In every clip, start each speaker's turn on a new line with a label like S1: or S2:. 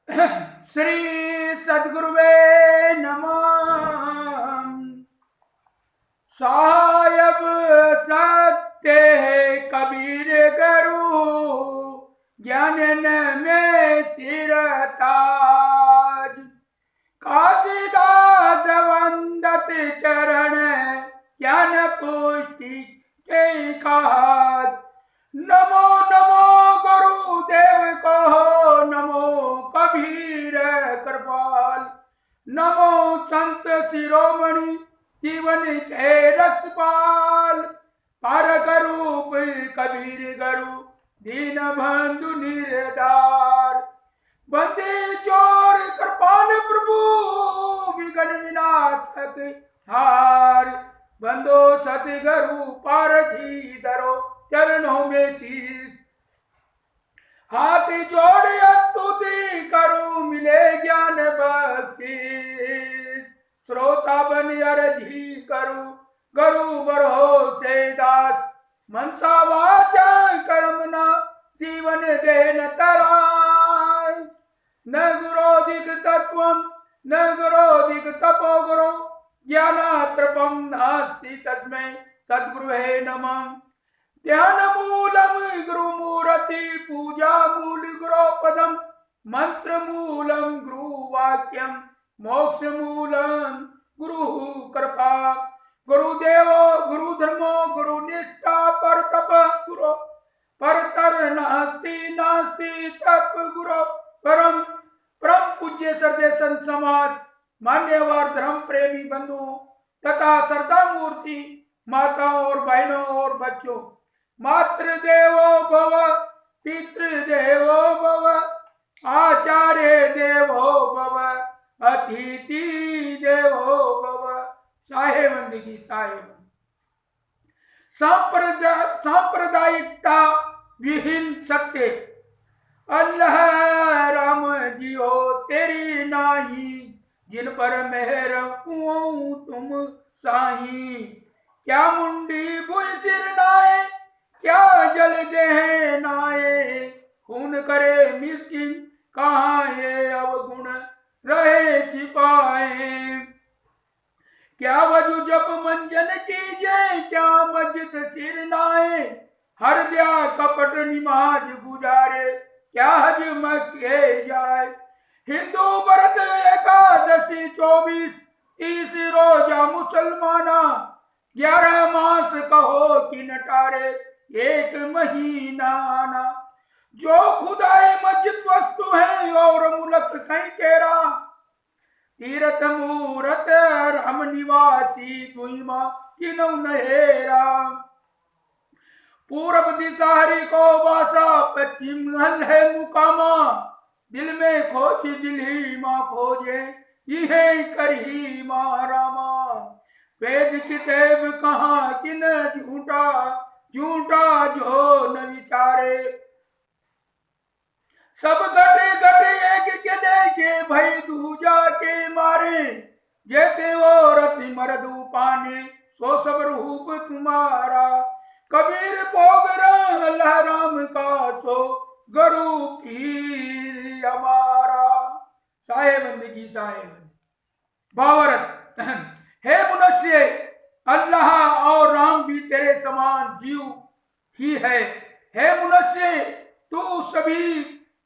S1: श्री सद्गुरुवे नमः। साहेब सत्य है कबीर गुरु, ज्ञान में सिर ताज। काशीदास वंदत चरण, ज्ञान पुष्टि के काज। नमो नमो गुरुदेव को, नमो कबीर कृपाल। नमो संत शिरोमणि, जीवन के रक्षपाल। पारक रूप कबीर गुरु, दीन बंधु निर्दार। बंदी चोर कृपाल प्रभु, विघ्न विनाशक हार। बंदो सतगुरु पारथी धरो, चरणों में शीश। हाथ जोड़ स्तुति करूं, मिले ज्ञान बख्शीश। श्रोता बन अर्जी करूं, गुरु बरहो से दास। मनसा वाचा कर्म न, जीवन देन तराय। न गुरोधिक तत्वम, न गुरोधिक तपो गुरु। ज्ञानात्रपम नास्ति तस्मै सद्गुरुवे नमः। ध्यान मूलम गुरु मूर्ति, पूजा मूल गुरु पदम। मंत्र मूलम गुरु वाक्यम, मोक्ष मूलम गुरु कृपा। गुरुदेवो गुरु धर्मो, गुरु निष्ठा पर तप गुरु। पर तर नास्ति नास्ति तप गुरु परम। परम पूज्य श्रद्धेय संत समाज, मान्यवर धर्म प्रेमी बंधुओं तथा श्रद्धा मूर्ति माताओं और बहनों और बच्चों। मातृ देवो भव, पितृ देवो भव, आचार्य देवो भव, अतिथि देवो भव। साहेबंदी की साहेबंदी। सांप्रदायिकता विहीन सत्य, अल्लाह राम जियो तेरी नाही। जिन पर मेहर हुओ तुम साही। क्या मुंडी भुई सिर नाए, क्या जल दे नाए। खून करे मिस्किन, कहाँ ये अवगुण रहे छिपाए। क्या वजू जप मंजन कीजिए, क्या मस्जिद सिर नाए। हर दिया कपट निमाज गुजारे, क्या हज मक्के जाए। हिंदू व्रत एकादशी 24, 30 रोजा मुसलमाना। 11 मास कहो कि नटारे, एक महीना आना। जो खुदाए मस्जिद वस्तु है, और मुल्क कहीं केरा। तीरथ मूरत राम निवासी, दुईमा किनौ नहेरा। पूरब दिशा हरि को वासा, पश्चिम हल है मुकामा। दिल में खोजी दिल ही माँ खोजे, यह करही माँ रामा। वेद किताब कहाँ किन झूठा, झूठा जो न विचारे। सब घटे घटे एक गिले के, भई दूजा के मारे। जेते वो रति मरदू पाने, सो सब रूप तुम्हारा। कबीर भोग अल्लाह राम का, सो गुरु पीर हमारा। साहेबंदी की साहेबंदी। भावार्थ, हे मनुष्य, अल्लाह और राम भी तेरे समान जीव ही है। हे मनुष्य, तू सभी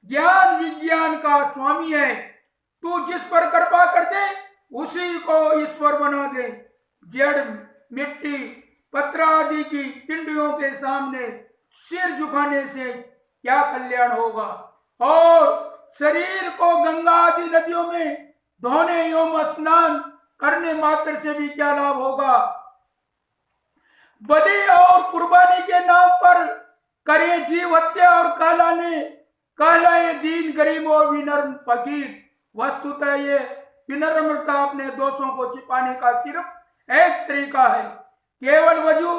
S1: ज्ञान विज्ञान का स्वामी है। तू जिस पर कृपा कर दे, उसी को ईश्वर बना दे। जड़ मिट्टी पत्र आदि की पिंडियों के सामने सिर झुकाने से क्या कल्याण होगा, और शरीर को गंगा आदि नदियों में धोने एवं स्नान करने मात्र से भी क्या लाभ होगा। बलि और कुर्बानी के नाम पर करे जीव हत्या और कहलाए दीन गरीब और विनम्र फकीर। वस्तुतः ये विनम्रता अपने दोषों को छिपाने का सिर्फ एक तरीका है। केवल वजू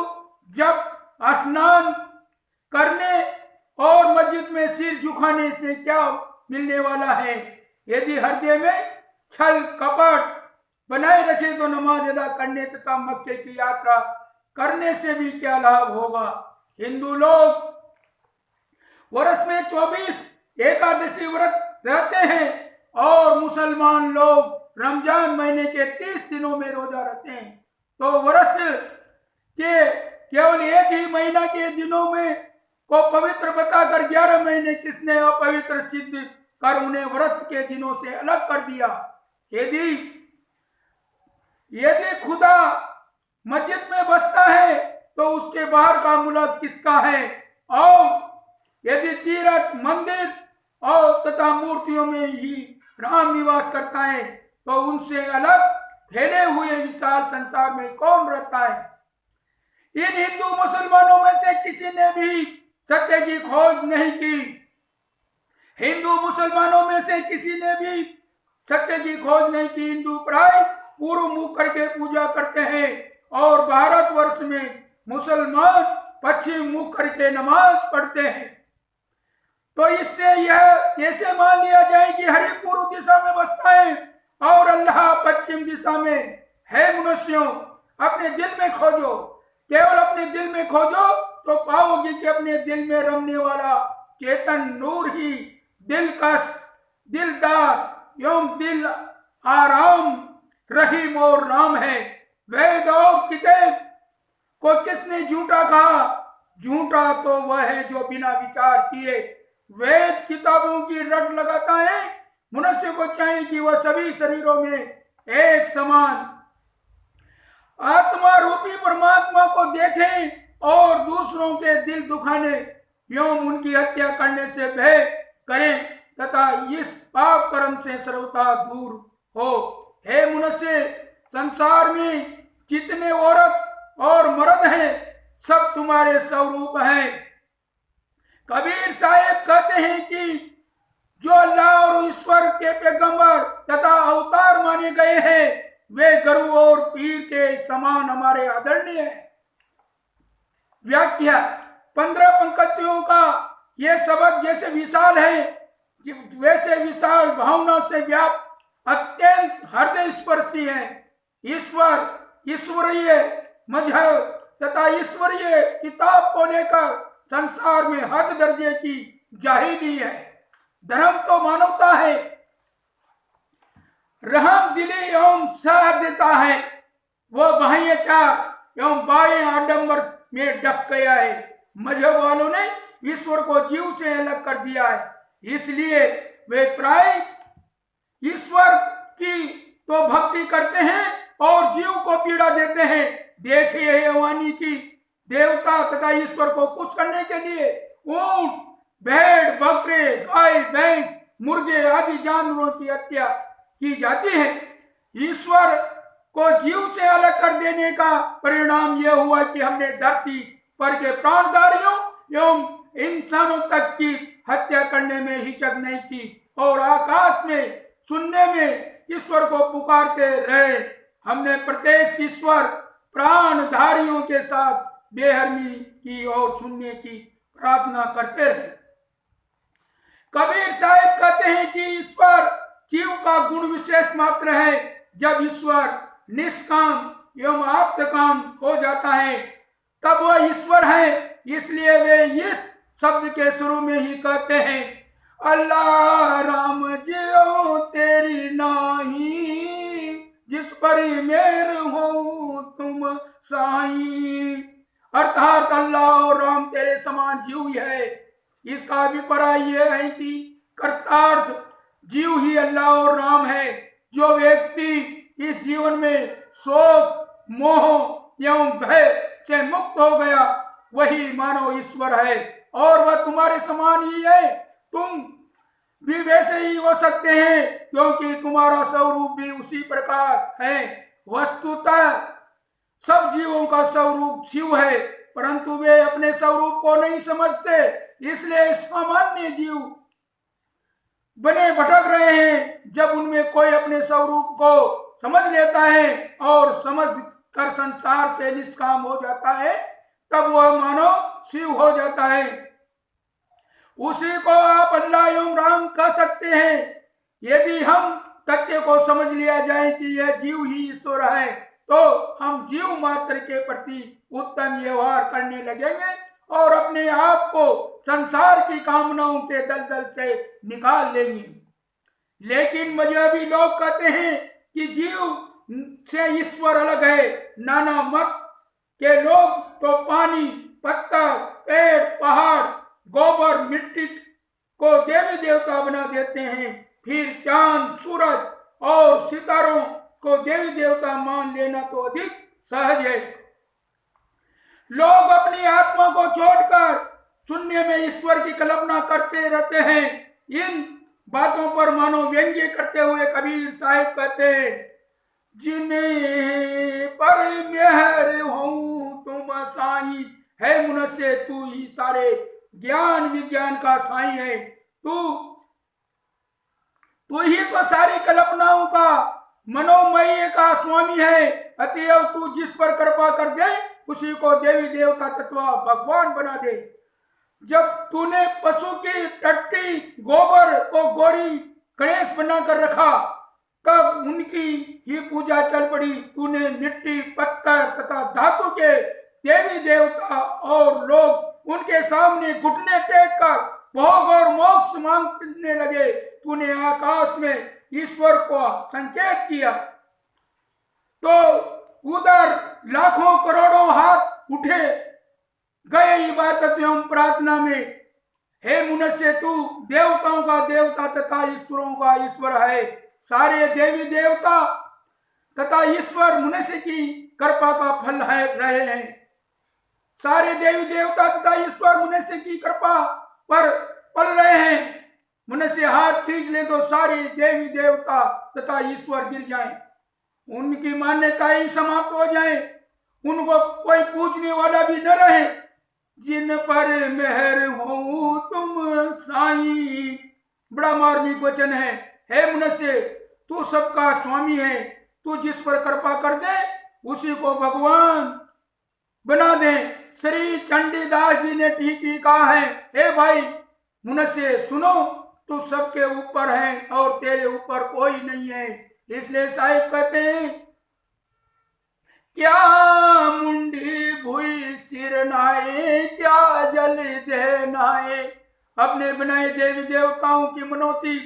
S1: जब स्नान करने और मस्जिद में सिर झुकाने से क्या मिलने वाला है। यदि हृदय में छल कपट बनाए रखे तो नमाज अदा करने तथा मक्के की यात्रा करने से भी क्या लाभ होगा। हिंदू लोग वर्ष में 24 एकादशी व्रत रहते हैं, पवित्र सिद्ध कर उन्हें व्रत के दिनों से अलग कर दिया। यदि यदि खुदा मस्जिद में बसता है तो उसके बाहर का मुल्क किसका है? और यदि तीर्थ मंदिर और तथा मूर्तियों में ही राम निवास करता है तो उनसे अलग फैले हुए विशाल संसार में कौन रहता है? इन हिंदू मुसलमानों में से किसी ने भी सत्य की खोज नहीं की। हिंदू मुसलमानों में से किसी ने भी सत्य की खोज नहीं की। हिंदू प्राय पूर्व मुख करके पूजा करते हैं और भारतवर्ष में मुसलमान पश्चिम मुख करके नमाज पढ़ते हैं। तो इससे यह कैसे मान लिया जाए कि हरि पूर्व दिशा में बसता है और अल्लाह पश्चिम दिशा में है? मनुष्यों, अपने दिल में खोजो, केवल अपने दिल में खोजो तो पाओगे कि अपने दिल में रमने वाला चेतन नूर ही दिलकश, दिलदार एवं दिल आराम रहीम और राम है। वेद और किताब को किसने झूठा कहा? झूठा तो वह है जो बिना विचार किए वेद किताबों की रट लगाता है। मनुष्य को चाहिए कि वह सभी शरीरों में एक समान आत्मा रूपी परमात्मा को देखें और दूसरों के दिल दुखाने एवं उनकी हत्या करने से भय करें तथा इस पाप कर्म से सर्वथा दूर हो। हे मनुष्य, संसार में जितने औरत और मर्द हैं सब तुम्हारे स्वरूप हैं। कबीर साहेब कहते हैं कि जो अल्लाह और ईश्वर के पैगंबर तथा अवतार माने गए हैं वे गुरु और पीर के समान हमारे आदरणीय हैं। व्याख्या 15 पंक्तियों का यह शब्द जैसे विशाल है वैसे विशाल भावना से व्याप्त अत्यंत हृदय स्पर्शी है। ईश्वर, ईश्वरीय मजहब तथा ईश्वरीय किताब को लेकर संसार में हद दर्जे की जाहिली है। धर्म तो मानवता है, रहम दिली एवं सहृदयता है। वह बाह्याचार एवं बाह्य आडंबर में डक गया है। मजहब वालों ने ईश्वर को जीव से अलग कर दिया है, इसलिए वे प्राय ईश्वर की तो भक्ति करते हैं और जीव को पीड़ा देते हैं। देखिए वाणी की देवता तथा ईश्वर को खुश करने के लिए ऊंट, भेड़, बकरे, गाय, भैंस, मुर्गे आदि जानवरों की हत्या की जाती है। ईश्वर को जीव से अलग कर देने का परिणाम यह हुआ कि हमने धरती पर के प्राणधारियों एवं इंसानों तक की हत्या करने में हिचक नहीं की और आकाश में सुनने में ईश्वर को पुकारते रहे। हमने प्रत्येक ईश्वर प्राणधारियों के साथ बेहरमी की और सुनने की प्रार्थना करते रहे। कबीर साहब कहते हैं कि ईश्वर जीव का गुण विशेष मात्र है। जब ईश्वर निष्काम एवं आप्तकाम हो जाता है तब वह ईश्वर है। इसलिए वे इस शब्द के शुरू में ही कहते हैं अल्लाह राम जियो तेरी नाही, जिस पर मेर हो तुम साई। अर्थात अल्लाह और राम तेरे समान जीव ही है। इसका अभिप्राय यह है कि कर्तार्थ जीव ही अल्लाह और राम है। जो व्यक्ति इस जीवन में शोक, मोह एवं भय से मुक्त हो गया वही मानव ईश्वर है और वह तुम्हारे समान ही है। तुम भी वैसे ही हो सकते हैं क्योंकि तुम्हारा स्वरूप भी उसी प्रकार है। वस्तुतः सब जीवों का स्वरूप शिव है, परंतु वे अपने स्वरूप को नहीं समझते, इसलिए सामान्य जीव बने भटक रहे हैं। जब उनमें कोई अपने स्वरूप को समझ लेता है और समझ कर संसार से निष्काम हो जाता है तब वह मानो शिव हो जाता है। उसी को आप अल्लाह एवं राम कह सकते हैं। यदि हम तथ्य को समझ लिया जाए कि यह जीव ही ईश्वर है तो हम जीव मात्र के प्रति उत्तम व्यवहार करने लगेंगे और अपने आप को संसार की कामनाओं के दलदल से निकाल लेंगे। लेकिन मजहबी लोग कहते हैं कि जीव से ईश्वर अलग है। नाना मत के लोग तो पानी, पत्थर, पेड़, पहाड़, गोबर, मिट्टी को देवी देवता बना देते हैं, फिर चांद, सूरज और सितारों को देवी देवता मान लेना तो अधिक सहज है। लोग अपनी आत्मा को छोड़कर शून्य में ईश्वर की कल्पना करते रहते हैं। इन बातों पर मानो व्यंग्य करते हुए कबीर साहिब कहते हैं, जिन्हें पर मेहर हूँ तुम साईं, है मनुष्य तू ही सारे ज्ञान विज्ञान का साईं है। तू ही तो सारी कल्पनाओं का मनोमय का स्वामी है। अतएव तू जिस पर कृपा कर दे उसी को देवी देवता तत्वा भगवान बना दे। जब तूने पशु की टट्टी गोबर को गौरी गणेश बनाकर रखा तब उनकी ही पूजा चल पड़ी। तूने मिट्टी, पत्थर तथा धातु के देवी देवता और लोग उनके सामने घुटने टेक कर भोग और मोक्ष मांगने लगे। तूने आकाश में ईश्वर को संकेत किया तो उधर लाखों करोड़ों हाथ उठे गए इबादत एवं प्रार्थना में। हे मनुष्य, तू देवताओं का देवता तथा ईश्वरों का ईश्वर है। सारे देवी देवता तथा ईश्वर मनुष्य की कृपा का फल है रहे हैं। सारे देवी देवता तथा ईश्वर मनुष्य की कृपा पर पल रहे हैं। मनुष्य हाथ खींच ले तो सारे देवी देवता तथा ईश्वर गिर जाएं, उनकी मान्यता ही समाप्त हो जाए, उनको कोई पूछने वाला भी न रहे। जिन पर मेहर हो तुम साईं, बड़ा मार्मिक वचन है। हे मनुष्य, तू सबका स्वामी है। तू जिस पर कृपा कर दे उसी को भगवान बना दे। श्री चंडीदास जी ने ठीक ही कहा है। हे भाई मनुष्य सुनो, तू सबके ऊपर है और तेरे ऊपर कोई नहीं है। इसलिए साहिब कहते हैं, क्या मुंडी भुई सिर नाए, क्या जल दे नाए। अपने बनाए देवी देवताओं की मनौती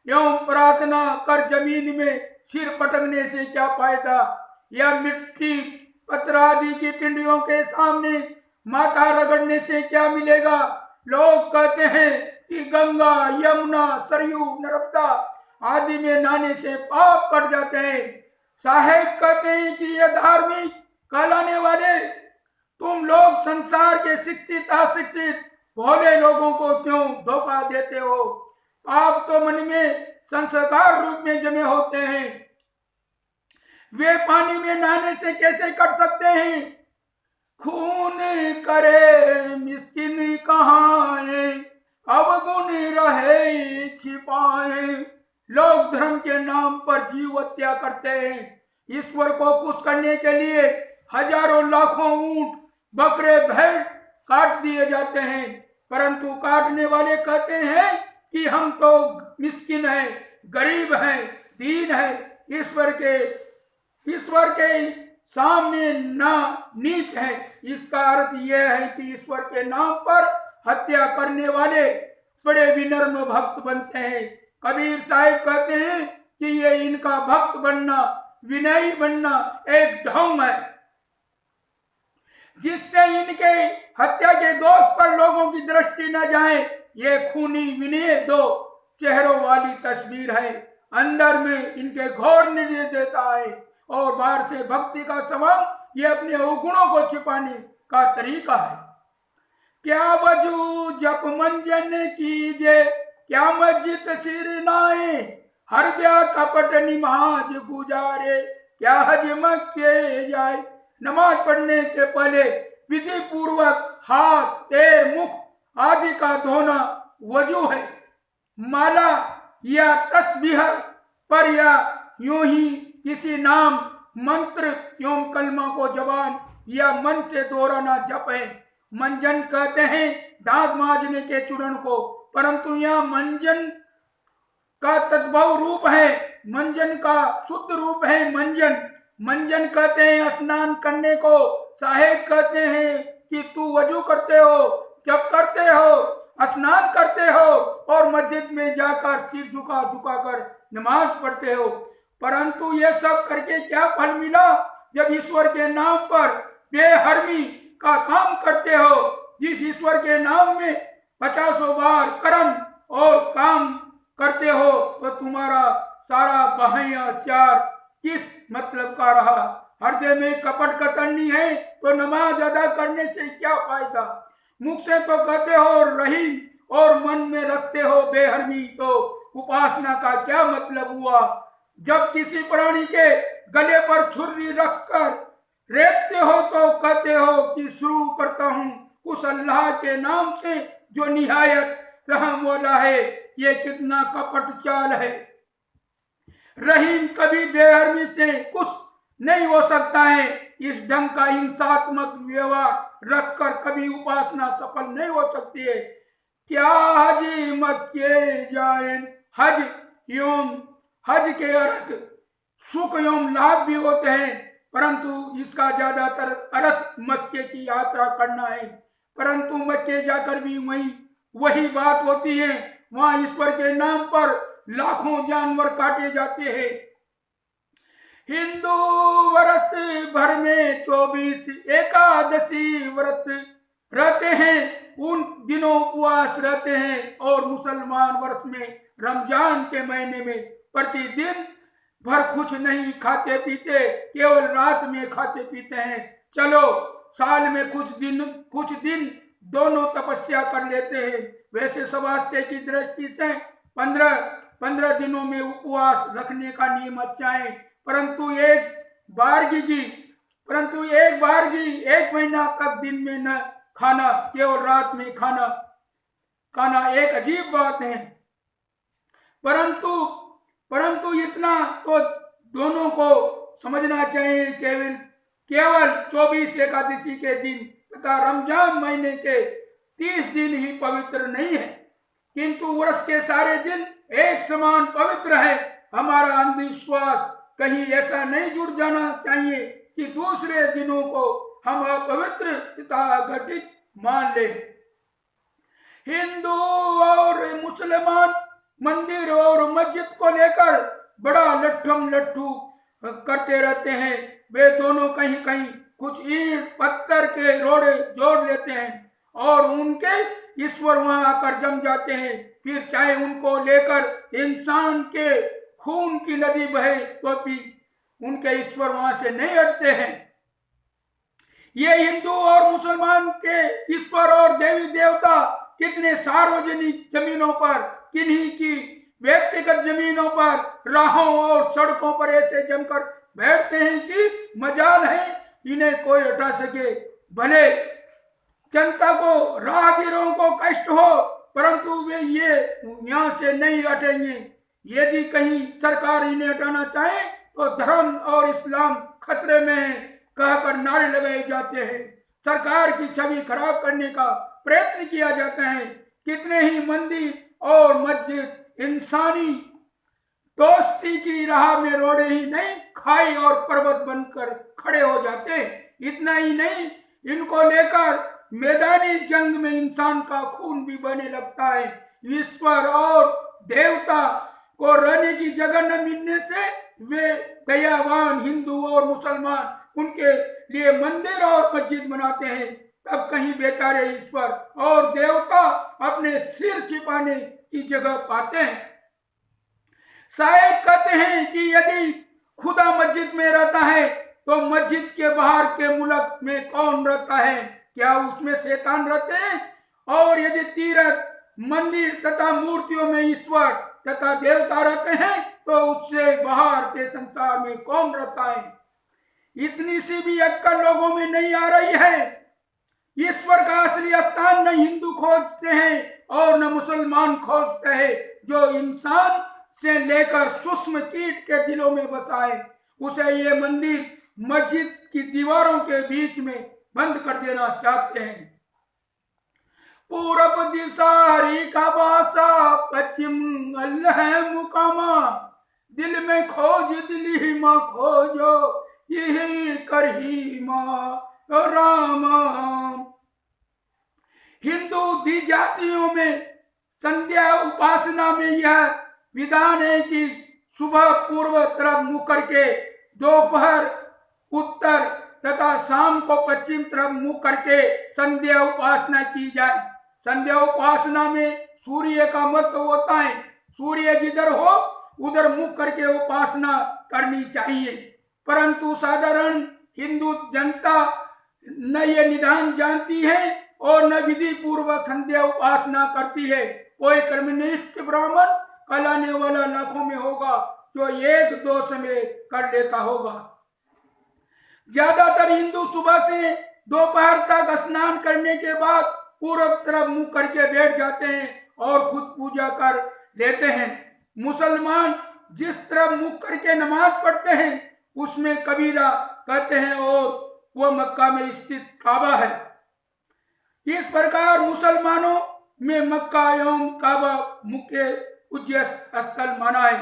S1: एवं प्रार्थना कर जमीन में सिर पटकने से क्या फायदा, या मिट्टी पत्थर आदि की पिंडियों के सामने माथा रगड़ने से क्या मिलेगा। लोग कहते हैं कि गंगा, यमुना, सरयू, नर्मदा आदि में नहाने से पाप कट जाते हैं। साहेब कहते हैं कि ये धार्मिक कहलाने वाले तुम लोग संसार के शिक्षित अशिक्षित भोले लोगों को क्यों धोखा देते हो। आप तो मन में संस्कार रूप में जमे होते हैं, वे पानी में नहाने से कैसे कट सकते हैं। खून करे मिस्किन कहाए, अवगुण रहे छिपाए। लोग धर्म के नाम पर जीव हत्या करते हैं। ईश्वर को खुश करने के लिए हजारों लाखों ऊंट, बकरे, भेड़ काट दिए जाते हैं, परंतु काटने वाले कहते हैं कि हम तो मिस्किन हैं, गरीब हैं, दीन हैं, ईश्वर के सामने ना नीच है। इसका अर्थ यह है कि ईश्वर के नाम पर हत्या करने वाले बड़े विनम्र भक्त बनते हैं। कबीर साहिब कहते हैं कि ये इनका भक्त बनना, विनयी बनना एक ढंग है जिससे इनके हत्या के दोष पर लोगों की दृष्टि न जाए। ये खूनी विनय दो चेहरों वाली तस्वीर है, अंदर में इनके घोर निर्देश देता है और बाहर से भक्ति का स्वभाव ये अपने अवगुणों को छिपाने का तरीका है। क्या वजू जप मंजन कीजे, क्या मस्जिद सिर नाए, हृदय कपट निमाज गुजारे, क्या हजम किए जाए। नमाज पढ़ने के पहले विधि पूर्वक हाथ, पैर, मुख आदि का धोना वजू है। माला या तस्बीह पर या यूं ही किसी नाम, मंत्र एवं कलमा को जबान या मन से दोहराना जप है। मंजन कहते हैं दांत मांजने के चूर्ण को, परंतु यह मंजन का तद्भव रूप है। मंजन का शुद्ध रूप है मंजन। मंजन कहते हैं स्नान करने को। साहेब कहते हैं कि तू वजू करते हो, जब करते हो, स्नान करते हो और मस्जिद में जाकर सिर झुका झुका कर नमाज पढ़ते हो, परंतु ये सब करके क्या फल मिला जब ईश्वर के नाम पर बेहरमी का काम करते हो। जिस ईश्वर के नाम में 50 बार कर्म और काम करते हो तो तुम्हारा सारा बहायाचार किस मतलब का रहा? हृदय में कपट कतरनी है तो नमाज अदा करने से क्या फायदा? मुख से तो कहते हो रहीम और मन में रखते हो बेहरमी, तो उपासना का क्या मतलब हुआ? जब किसी प्राणी के गले पर छुरी रखकर रेतते हो तो कहते हो कि शुरू करता हूँ उस अल्लाह के नाम से जो निहायत रहम वाला है। ये कितना कपट चाल है। रहीम कभी बेहरमी से खुश नहीं हो सकता है। इस ढंग का हिंसात्मक व्यवहार रखकर कभी उपासना सफल नहीं हो सकती है। क्या हज मक्के जाए? हज के अर्थ सुख एवं लाभ भी होते हैं, परंतु इसका ज्यादातर अर्थ मक्के की यात्रा करना है। परंतु मक्के जाकर भी वही बात होती है। वहां ईश्वर के नाम पर लाखों जानवर काटे जाते हैं। हिंदू वर्ष भर में 24 एकादशी व्रत रहते हैं, उन दिनों उपवास रहते हैं। और मुसलमान वर्ष में रमजान के महीने में प्रतिदिन भर कुछ नहीं खाते पीते, केवल रात में खाते पीते हैं। चलो साल में कुछ दिन दोनों तपस्या कर लेते हैं। वैसे स्वास्थ्य की दृष्टि से 15 दिनों में उपवास रखने का नियम अच्छा है, परंतु एक महीना तक दिन में न खाना, केवल रात में खाना एक अजीब बात है। परंतु इतना तो दोनों को समझना चाहिए, केवल 24 एकादशी के दिन तथा रमजान महीने के 30 दिन ही पवित्र नहीं है, किंतु वर्ष के सारे दिन एक समान पवित्र है। हमारा अंधविश्वास कहीं ऐसा नहीं जुड़ जाना चाहिए कि दूसरे दिनों को हम अपवित्र तथा घटित मान ले। हिंदू और मुसलमान मंदिर और मस्जिद को लेकर बड़ा लट्ठू करते रहते हैं। वे दोनों कहीं कहीं कुछ ईंट पत्थर के रोड़े जोड़ लेते हैं और उनके ईश्वर वहां आकर जम जाते हैं। फिर चाहे उनको लेकर इंसान के खून की नदी बहे तो भी उनके ईश्वर वहां से नहीं हटते हैं। ये हिंदू और मुसलमान के ईश्वर और देवी देवता कितने सार्वजनिक जमीनों पर, किन्हीं की व्यक्तिगत जमीनों पर, राहों और सड़कों पर ऐसे जमकर बैठते हैं कि मजाल है इन्हें कोई हटा सके। भले जनता को, राहगीरों को कष्ट हो, परंतु वे ये यहाँ से नहीं हटेंगे। यदि कहीं सरकार इन्हें हटाना चाहे तो धर्म और इस्लाम खतरे में कहकर नारे लगाए जाते हैं। सरकार की छवि खराब करने का प्रयत्न किया जाता है। कितने ही मंदिर और मस्जिद इंसानी दोस्ती की राह में रोड़े ही नहीं, खाई और पर्वत बनकर खड़े हो जाते हैं। इतना ही नहीं, इनको लेकर मैदानी जंग में इंसान का खून भी बहने लगता है। ईश्वर और देवता को रहने की जगह न मिलने से वे दयावान हिंदू और मुसलमान उनके लिए मंदिर और मस्जिद बनाते हैं। तब कहीं बेचारे ईश्वर और देवता अपने सिर छिपाने की जगह पाते हैं। शायद कहते हैं कि यदि खुदा मस्जिद में रहता है तो मस्जिद के बाहर के मुल्क में कौन रहता है? क्या उसमें शैतान रहते हैं? और यदि तीर्थ, मंदिर तथा मूर्तियों में ईश्वर तथा देवता रहते हैं तो उससे बाहर के संसार में कौन रहता है? इतनी सी भी अक्ल लोगों में नहीं आ रही है। ईश्वर का असली स्थान न हिंदू खोजते हैं और न मुसलमान खोजते हैं। जो इंसान से लेकर सूक्ष्म कीट के दिलों में बसा है, उसे ये मंदिर मस्जिद की दीवारों के बीच में बंद कर देना चाहते हैं। पूरब दिशा हरी का बासा, पश्चिम अल्लाह मुकामा, दिल में खोज दिल ही माँ खोजो, यही कर ही माँ रामा। हिंदू दी जातियों में संध्या उपासना में यह विधान है कि सुबह पूर्व तरफ मुख करके, दोपहर उत्तर तथा शाम को पश्चिम तरफ मुख करके संध्या उपासना की जाए। संध्या उपासना में सूर्य का महत्व होता है। सूर्य जिधर हो उधर मुख करके उपासना करनी चाहिए, परंतु साधारण हिंदू जनता न ये निदान जानती है और न विधि पूर्वक संध्या उपासना करती है। कोई कर्मनिष्ठ ब्राह्मण कहलाने वाला लाखों में होगा जो एक दो समय कर लेता होगा। ज्यादातर हिंदू सुबह से दोपहर तक स्नान करने के बाद पूर्व तरफ मुंह करके बैठ जाते हैं और खुद पूजा कर लेते हैं। मुसलमान जिस तरफ मुंह करके नमाज पढ़ते हैं उसमें कबीला कहते हैं और वह मक्का में स्थित काबा है। इस प्रकार मुसलमानों में मक्का एवं काबा मुख्य पूज्य स्थल माना है।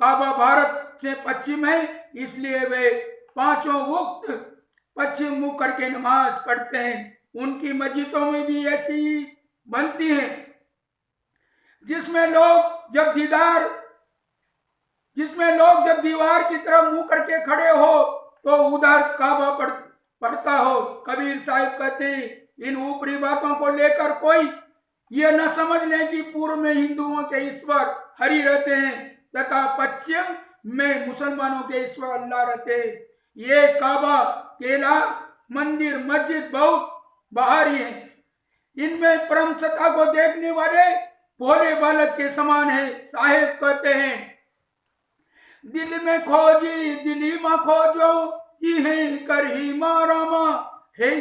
S1: काबा भारत से पश्चिम है, इसलिए वे पांचों वक्त पश्चिम मुख करके नमाज पढ़ते हैं। उनकी मस्जिदों में भी ऐसी बनती हैं जिसमें लोग जब दीवार की तरफ मुंह करके खड़े हो तो उधर काबा पड़ता हो। कबीर साहिब कहते हैं, इन ऊपरी बातों को लेकर कोई ये न समझ ले कि पूर्व में हिंदुओं के ईश्वर हरि रहते हैं तथा पश्चिम में मुसलमानों के ईश्वर अल्लाह रहते हैं। ये काबा, कैलाश, मंदिर, मस्जिद बहुत बाहरी है। इनमें परम सत्ता को देखने वाले भोले बालक के समान है। साहेब कहते हैं, दिल में खोजी दिली में खोजो ये कर ही मारामा है।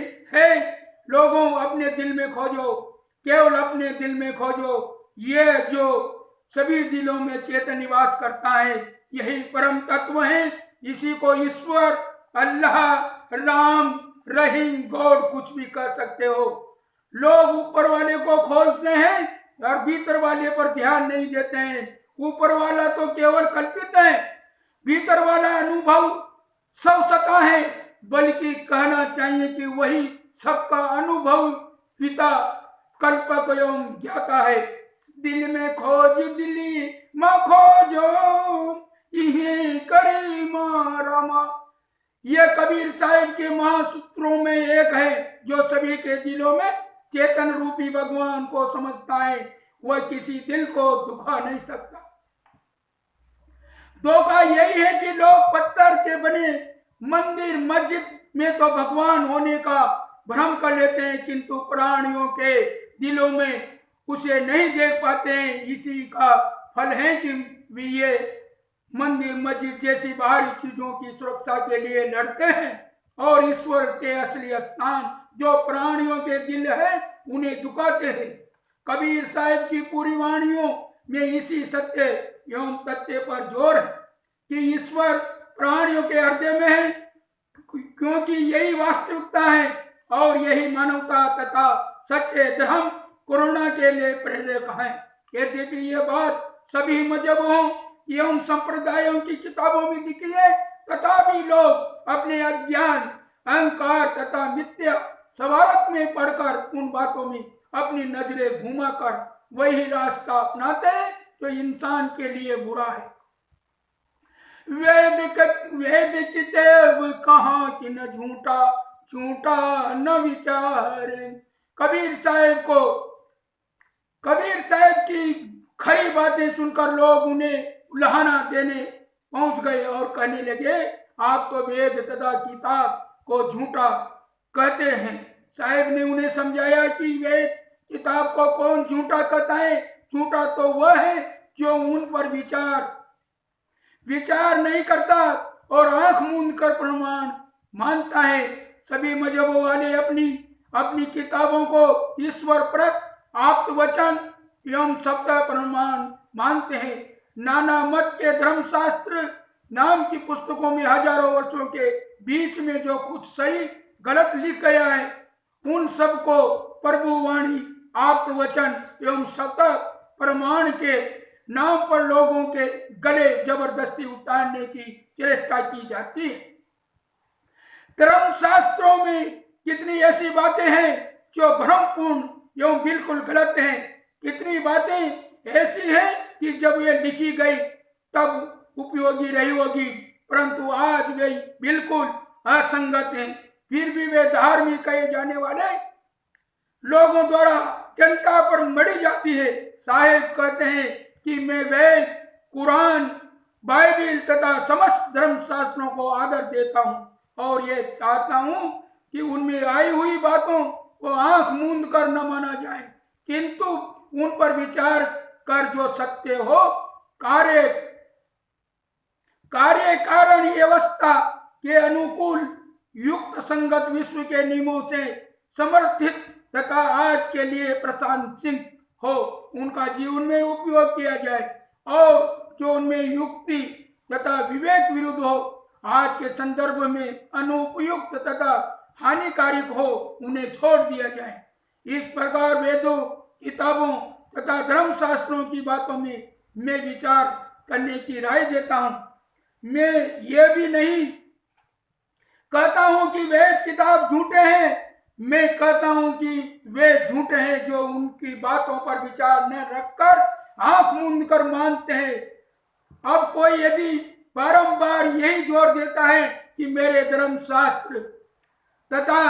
S1: लोगों अपने दिल में खोजो, केवल अपने दिल में खोजो। ये जो सभी दिलों में चेतन निवास करता है यही परम तत्व है। इसी को ईश्वर, अल्लाह, राम, रहीम, गॉड कुछ भी कह सकते हो। लोग ऊपर वाले को खोजते हैं और भीतर वाले पर ध्यान नहीं देते हैं। ऊपर वाला तो केवल कल्पित है, भीतर वाला अनुभव सब सता है, बल्कि कहना चाहिए कि वही सबका अनुभव पिता, कल्पक एवं ज्ञाता है। दिल में खोज दिली माँ खोजो इहे करी माँ रामा। यह कबीर साहिब के महासूत्रों में एक है जो सभी के दिलों में चेतन रूपी भगवान को समझता है। वह किसी दिल को दुखा नहीं सकता। धोखा यही है कि लोग पत्थर के बने मंदिर, मस्जिद में तो भगवान होने का भ्रम कर लेते हैं, किंतु प्राणियों के दिलों में उसे नहीं देख पाते हैं। इसी का फल है कि वे ये मंदिर, मस्जिद जैसी बाहरी चीजों की सुरक्षा के लिए लड़ते हैं और ईश्वर के असली स्थान जो प्राणियों के दिल है उन्हें दुखाते हैं। कबीर साहिब की पूरी वाणियों में इसी सत्य एवं तथ्य पर जोर है कि ईश्वर प्राणियों के हृदय में है, क्योंकि यही वास्तविकता है और यही मानवता तथा सच्चे धर्म करुणा के लिए प्रेरक है। यद्यपि ये बात सभी मजहबों एवं संप्रदायों की किताबों में लिखी है, तथापि लोग अपने अज्ञान, अहंकार तथा मिथ्या स्वार्थ में पढ़कर उन बातों में अपनी नजरें घुमाकर वही रास्ता अपनाते हैं जो इंसान के लिए बुरा है। वेद किताब कहाँ कि न झूठा, झूठा न विचार। कबीर साहिब की खरी बातें सुनकर लोग उन्हें उल्हाना देने पहुंच गए और कहने लगे, आप तो वेद तथा किताब को झूठा कहते हैं। साहिब ने उन्हें समझाया कि वेद किताब को कौन झूठा कहता है। झूठा तो वह है जो उन पर विचार नहीं करता और आंख मूंद कर प्रमाण मानता है। सभी मजहबों वाले अपनी किताबों को ईश्वर प्रत, आप्त वचन एवं सत्य प्रमाण मानते हैं। नाना मत के धर्मशास्त्र नाम की पुस्तकों में हजारों वर्षों के बीच में जो कुछ सही गलत लिख गया है उन सबको प्रभु वाणी, आप्त वचन एवं सत्य प्रमाण के नाम पर लोगों के गले जबरदस्ती उतारने की चेष्टा की जाती है। धर्मशास्त्रों में कितनी ऐसी बातें हैं जो भ्रमपूर्ण एवं बिल्कुल गलत हैं। कितनी बातें ऐसी हैं कि जब ये लिखी गई तब उपयोगी रही होगी, परंतु आज वे बिल्कुल असंगत हैं। फिर भी वे धार्मिक कहे जाने वाले लोगों द्वारा जनता पर मढ़ी जाती है। साहेब कहते हैं कि मैं वेद, कुरान, बाइबिल तथा समस्त धर्म शास्त्रों को आदर देता हूँ और ये चाहता हूँ कि उनमें आई हुई बातों को आंख मूंद कर न माना जाए, किंतु उन पर विचार कर जो सत्य हो कार्य कारण व्यवस्था के अनुकूल युक्त संगत विश्व के नियमों से समर्थित तथा आज के लिए प्रासंगिक हो, उनका जीवन में उपयोग किया जाए और जो उनमें युक्ति तथा विवेक विरुद्ध हो, आज के संदर्भ में अनुपयुक्त तथा हानिकारक हो, उन्हें छोड़ दिया जाए। इस प्रकार वेदों, किताबों तथा धर्म शास्त्रों की बातों में मैं विचार करने की राय देता हूँ। मैं ये भी नहीं कहता हूँ कि वेद किताब झूठे हैं, मैं कहता हूँ कि वे झूठे हैं जो उनकी बातों पर विचार न रखकर आंख मूंद कर मानते हैं। अब कोई यदि बारंबार यही जोर देता है कि मेरे धर्म शास्त्र तथा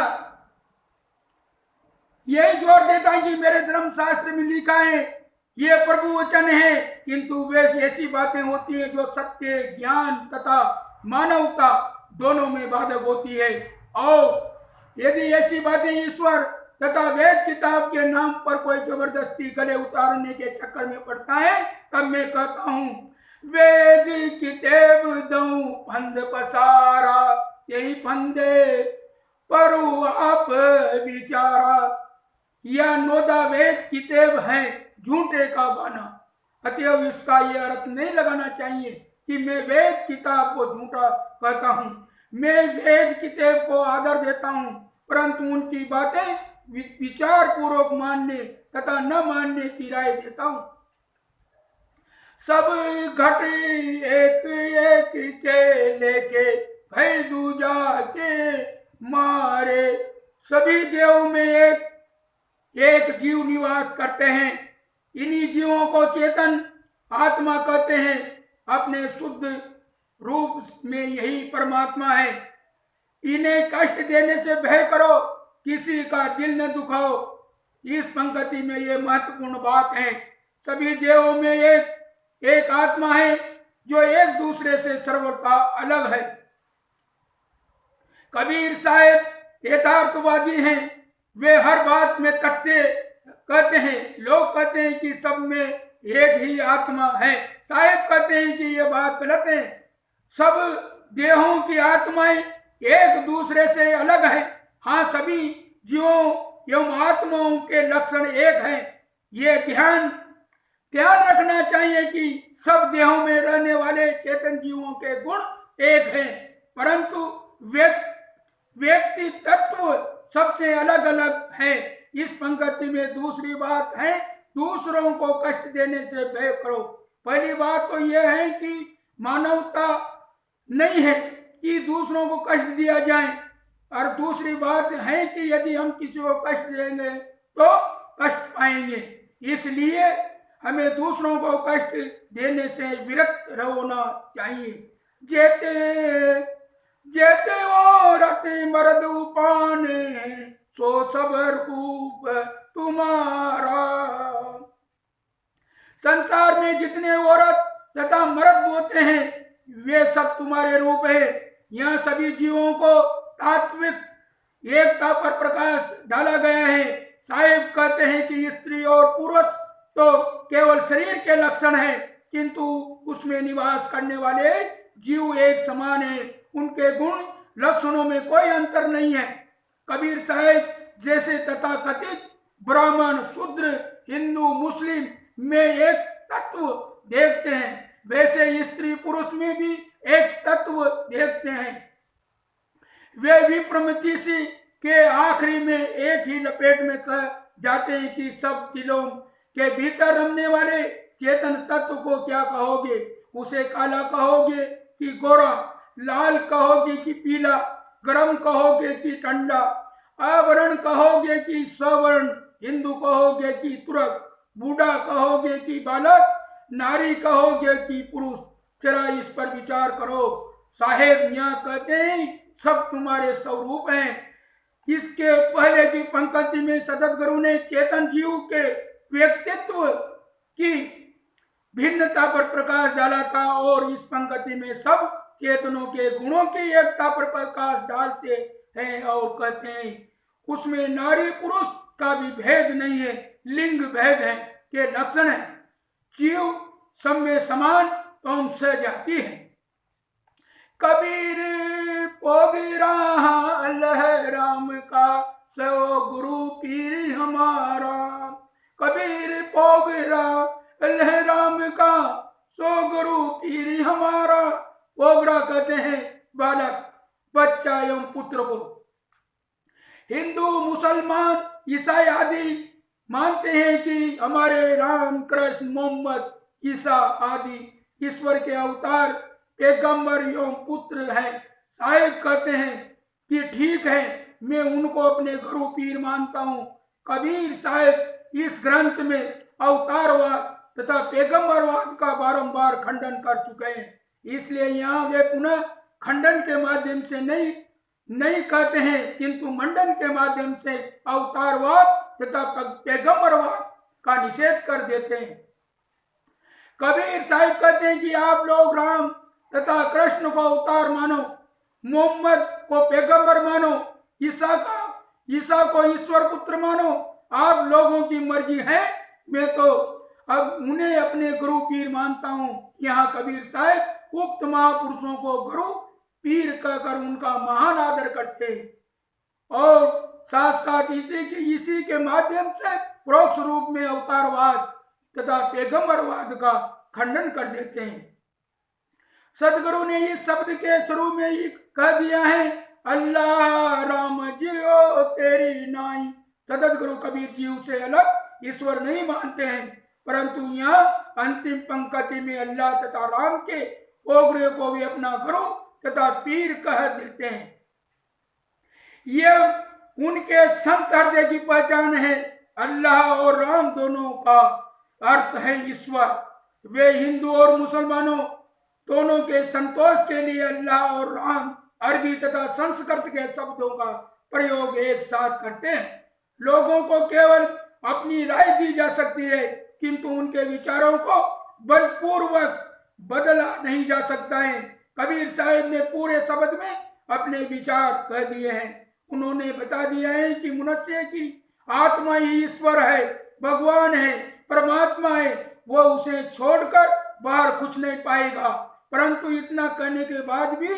S1: यही जोर देता है कि मेरे धर्म शास्त्र में लिखा है, ये प्रभु वचन है, किंतु वे ऐसी बातें होती हैं जो सत्य, ज्ञान तथा मानवता दोनों में बाधक होती है। और यदि ऐसी बातें ईश्वर तथा वेद किताब के नाम पर कोई जबरदस्ती गले उतारने के चक्कर में पड़ता है, तब मैं कहता हूँ वेद किताब दऊं फंद पसारा, यही फंदे परु आप बिचारा। यह नोदा वेद किताब है झूठे का बना, अतएव इसका यह अर्थ नहीं लगाना चाहिए कि मैं वेद किताब को झूठा कहता हूँ। मैं वेद किताब को आदर देता हूँ, परंतु उनकी बातें विचार पूर्वक मानने तथा न मानने की राय देता हूँ। सब घट एक एक के लेके भय दूजा के मारे, सभी देव में एक जीव निवास करते हैं। इन्हीं जीवों को चेतन आत्मा कहते हैं। अपने शुद्ध रूप में यही परमात्मा है। इन्हें कष्ट देने से भय करो, किसी का दिल न दुखाओ। इस पंक्ति में ये महत्वपूर्ण बात है। सभी देवों में एक आत्मा है जो एक दूसरे से सर्वथा अलग है। कबीर साहब यथार्थवादी हैं, वे हर बात में तथ्य कहते हैं। लोग कहते हैं कि सब में एक ही आत्मा है, साहब कहते हैं कि ये बात गलत है। सब देहों की आत्माएं एक दूसरे से अलग है। हाँ, सभी जीवों एवं आत्माओं के लक्षण एक हैं। ये ध्यान रखना चाहिए कि सब देहों में रहने वाले चेतन जीवों के गुण एक हैं, परंतु व्यक्ति तत्व सबसे अलग अलग है। इस पंक्ति में दूसरी बात है, दूसरों को कष्ट देने से भय करो। पहली बात तो यह है कि मानवता नहीं है कि दूसरों को कष्ट दिया जाए, और दूसरी बात है कि यदि हम किसी को कष्ट देंगे तो कष्ट पाएंगे। इसलिए हमें दूसरों को कष्ट देने से विरक्त रहना चाहिए। जेते वो रति मर्द उपाने, सो सब रूप तुम्हारा। संसार में जितने औरत तथा मर्द होते हैं वे सब तुम्हारे रूप है। यहाँ सभी जीवों को तात्विक एकता पर प्रकाश डाला गया है। साहिब कहते हैं कि स्त्री और पुरुष तो केवल शरीर के लक्षण है, किंतु उसमें निवास करने वाले जीव एक समान है। उनके गुण लक्षणों में कोई अंतर नहीं है। कबीर साहब जैसे तथाकथित ब्राह्मण, शूद्र, हिंदू, मुस्लिम में एक तत्व देखते हैं, वैसे स्त्री पुरुष में भी एक तत्व देखते हैं। वे विप्रमतिशी के आखिरी में एक ही लपेट में कह जाते हैं कि सब दिलों के भीतर रमने वाले चेतन तत्व को क्या कहोगे? उसे काला कहोगे कि गोरा, लाल कहोगे कि पीला, गर्म कहोगे कि ठंडा, आवरण कहोगे कि सवर्ण, हिंदू कहोगे कि तुरक, बूढ़ा कहोगे कि बालक, नारी कहोगे कि पुरुष? जरा इस पर विचार करो। साहेब यहाँ कहते हैं सब तुम्हारे स्वरूप हैं। इसके पहले की पंक्ति में सततगुरु ने चेतन जीव के व्यक्तित्व की भिन्नता पर प्रकाश डाला था और इस पंक्ति में सब चेतनों के गुणों की एकता पर प्रकाश डालते हैं और कहते हैं उसमें नारी पुरुष का भी भेद नहीं है, लिंग भेद है के लक्षण है। जीव सब में समान एवं सजाती है। कबीर पोगिरा लहराम का सो गुरु पीर हमारा। कबीर पोगिरा लहराम का सो गुरु पीर हमारा। पोगरा कहते हैं बालक, बच्चा एवं पुत्र को। हिंदू, मुसलमान, ईसाई आदि मानते हैं कि हमारे राम, कृष्ण, मोहम्मद, ईसा आदि ईश्वर के अवतार, पैगंबर एवं पुत्र हैं। साहिब कहते हैं कि ठीक है, मैं उनको अपने गुरु पीर मानता हूँ। कबीर साहिब इस ग्रंथ में अवतारवाद तथा पैगंबरवाद का बारंबार खंडन कर चुके हैं, इसलिए यहाँ वे पुनः खंडन के माध्यम से नहीं कहते हैं, किंतु मंडन के माध्यम से अवतारवाद तथा पैगंबरवाद का निषेध कर देते हैं। कबीर साहिब कहते हैं कि आप लोग राम तथा कृष्ण को अवतार मानो, मोहम्मद को पैगंबर मानो, ईसा को ईश्वर पुत्र मानो, आप लोगों की मर्जी है, मैं तो अब उन्हें अपने गुरु पीर मानता हूँ। यहाँ कबीर साहिब उक्त महापुरुषों को गुरु पीर कहकर उनका महान आदर करते हैं और साथ साथ इसी के माध्यम से परोक्ष रूप में अवतारवाद तथा पैगंबरवाद का खंडन कर देते हैं। सदगुरु ने इस शब्द के शुरू में ही कह दिया है, अल्लाह राम जियो तेरी नाई। सदगुरु कबीर जीव से अलग ईश्वर नहीं मानते हैं, परंतु यहाँ अंतिम पंक्ति में अल्लाह तथा राम के ओगरे को भी अपना गुरु तथा पीर कह देते हैं। यह उनके संत हृदय की पहचान है। अल्लाह और राम दोनों का अर्थ है ईश्वर। वे हिंदू और मुसलमानों दोनों के संतोष के लिए अल्लाह और राम अरबी तथा संस्कृत के शब्दों का प्रयोग एक साथ करते हैं। लोगों को केवल अपनी राय दी जा सकती है, किंतु उनके विचारों को बलपूर्वक बदला नहीं जा सकता है। कबीर साहिब ने पूरे शब्द में अपने विचार कह दिए हैं। उन्होंने बता दिया है कि मनुष्य की आत्मा ही ईश्वर है, भगवान है, परमात्मा है, वो उसे छोड़कर बाहर कुछ नहीं पाएगा। परंतु इतना कहने के बाद भी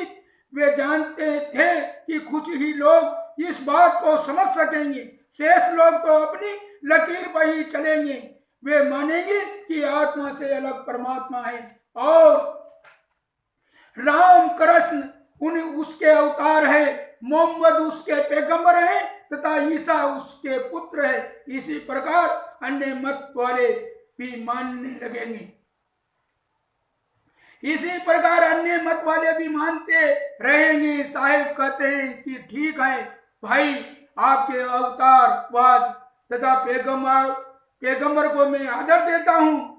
S1: वे जानते थे कि कुछ ही लोग इस बात को समझ सकेंगे, शेष लोग तो अपनी लकीर पर ही चलेंगे। वे मानेंगे कि आत्मा से अलग परमात्मा है और राम कृष्ण उसके अवतार है, मोहम्मद उसके पैगंबर है तथा ईसा उसके पुत्र है। इसी प्रकार अन्य मत वाले भी मानने लगेंगे। इसी प्रकार अन्य मत वाले भी मानते रहेंगे। साहिब कहते हैं कि ठीक है भाई, आपके अवतारवाद तथा पैगंबर को मैं आदर देता हूँ,